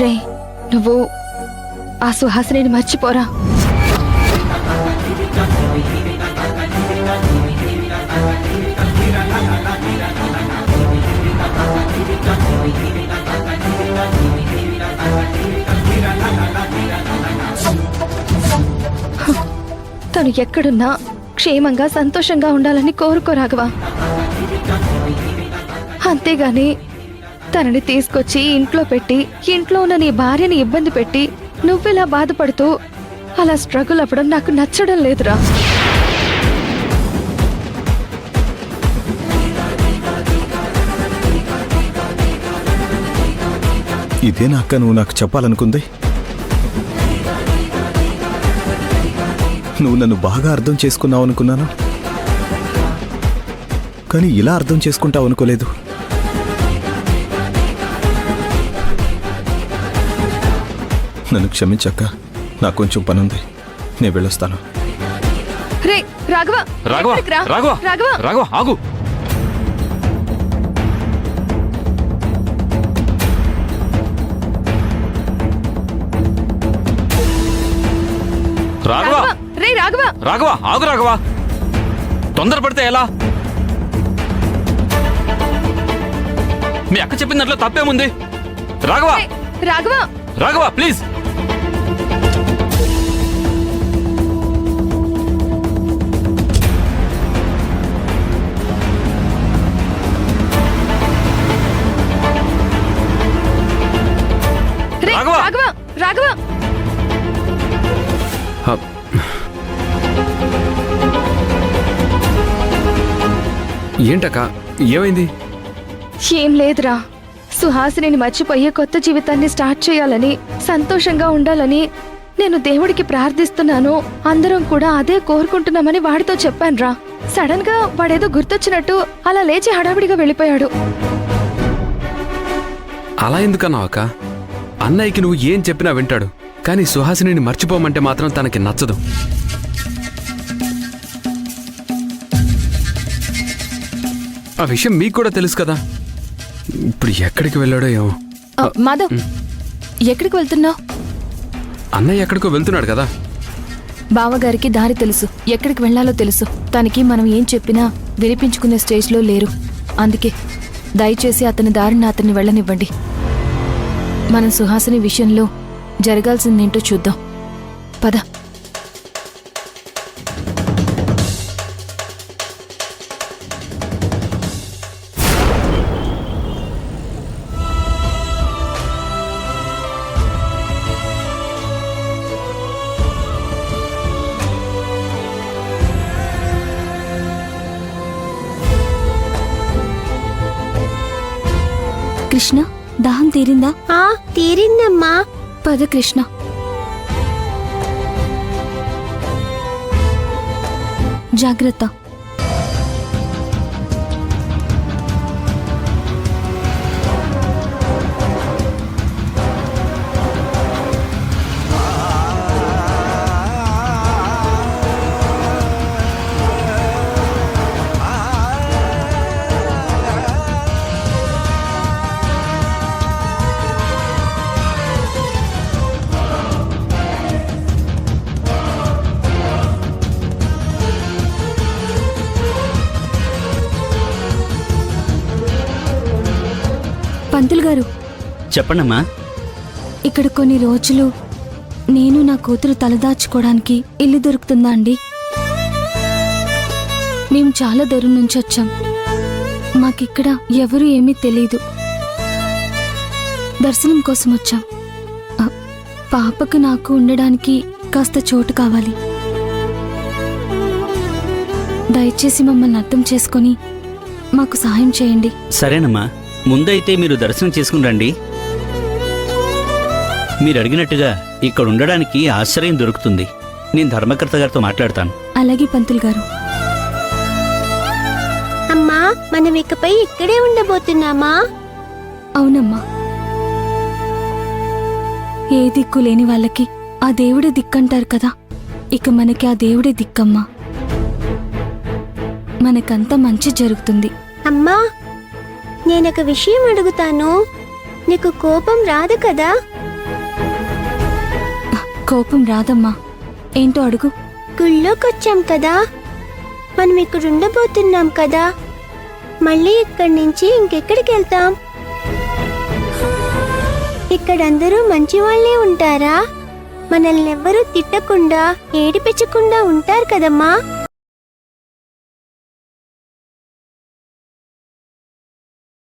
రే, నువ్వు ఆ సుహాసిని మర్చిపోరా. తను ఎక్కడున్నా క్షేమంగా సంతోషంగా ఉండాలని కోరుకోరాగవా. అంతేగాని తనని తీసుకొచ్చి ఇంట్లో పెట్టి ఇంట్లో ఉన్న నీ భార్యని ఇబ్బంది పెట్టి నువ్వెలా బాధపడుతూ అలా స్ట్రగుల్ అవ్వడం నాకు నచ్చడం లేదురా. ఇదేనా అక్క నువ్వు నాకు చెప్పాలనుకుంది? నువ్వు నన్ను బాగా అర్థం చేసుకున్నావు అనుకున్నాను, కానీ ఇలా అర్థం చేసుకుంటావు అనుకోలేదు. నన్ను క్షమించక్క, నాకు కొంచెం పనుంది, నేను వెళ్ళొస్తాను. రే రాఘవ, రాఘవ, రాఘవ, రాఘవ, రాఘవ, ఆగు. రాఘవ, రే రాఘవ, రాఘవ, ఆగు. రాఘవ, తొందరపడితే ఎలా? మీ అక్క చెప్పిన దాంట్లో తప్పేముంది? రాఘవ, రాఘవ, రాఘవ, ప్లీజ్. రాఘవ, రాఘవ, రాఘవ. ఏంటక్క, ఏమైంది? ఏం లేదురా, సుహాసిని మర్చిపోయి కొత్త జీవితాన్ని స్టార్ట్ చేయాలని, సంతోషంగా ఉండాలని నేను దేవుడికి ప్రార్థిస్తున్నాను. అందరం కూడా అదే కోరుకుంటున్నామని వాడితో చెప్పానురా. సడన్ గా వాడేదో గుర్తొచ్చినట్టు అలా లేచి హడావిడిగా వెళ్ళిపోయాడు. అలా ఎందుకన్నావు అక్క? అన్నయ్యకి నువ్వు ఏం చెప్పినా వింటాడు, కానీ సుహాసిని మర్చిపోమంటే మాత్రం తనకి నచ్చదు. ఆ విషయం మీకు కూడా తెలుసు కదా. ఇప్పుడు ఎక్కడికి వెళ్ళాడో ఏమో. మాధవ్, ఎక్కడికి వెళ్తున్నావు? అన్నయ్య ఎక్కడికో వెళ్తున్నాడు కదా. బావగారికి దారి తెలుసు, ఎక్కడికి వెళ్లాలో తెలుసు. తనకి మనం ఏం చెప్పినా వినిపించుకునే స్టేజ్లో లేరు. అందుకే దయచేసి అతని దారిని అతన్ని వెళ్ళనివ్వండి. మనం సుహాసిని విషయంలో జరగాల్సిందేంటో చూద్దాం. పద. కృష్ణ, దాహం తీరిందా? తీరిందమ్మా. పద కృష్ణ. జాగ్రత్త. పంతులు గారు, చెప్పండమ్మా. ఇక్కడ కొన్ని రోజులు నేను నా కూతురు తలదాచుకోవడానికి ఇల్లు దొరుకుతుందా అండి? మేము చాలా దూరం నుంచి వచ్చాం, మాకిక్కడ ఎవరు ఏమీ తెలీదు. దర్శనం కోసం వచ్చాం. పాపకు నాకు ఉండడానికి కాస్త చోటు కావాలి. దయచేసి మమ్మల్ని అర్థం చేసుకొని మాకు సహాయం చేయండి. సరేనమ్మా, ముందైతే మీరు దర్శనం చేసుకుని రండి. మీరు అడిగినట్టుగా ఇక్కడ ఉండడానికి ఆశ్రయం దొరుకుతుంది. నేను ధర్మకర్త గారితో మాట్లాడతాను. అలాగే పంతులు గారు. అమ్మా, మనం ఇకపై ఇక్కడే ఉండబోతున్నామా? అవునమ్మా. ఏ దిక్కు లేని వాళ్ళకి ఆ దేవుడే దిక్కంటారు కదా. ఇక మనకి ఆ దేవుడే దిక్కమ్మా. మనకంతా మంచి జరుగుతుంది. అమ్మా, నేనొక విషయం అడుగుతాను, నీకు కోపం రాదు కదా? కోపం రాదమ్మా. ఏంటో అడుగు. గుళ్ళోకొచ్చాం కదా, మనం ఇక్కడ ఉండబోతున్నాం కదా, మళ్ళీ ఇక్కడి నుంచి ఇంకెక్కడికి వెళ్తాం? ఇక్కడందరూ మంచి వాళ్ళే ఉంటారా? మనల్ని ఎవ్వరూ తిట్టకుండా ఏడిపించకుండా ఉంటారు కదమ్మా.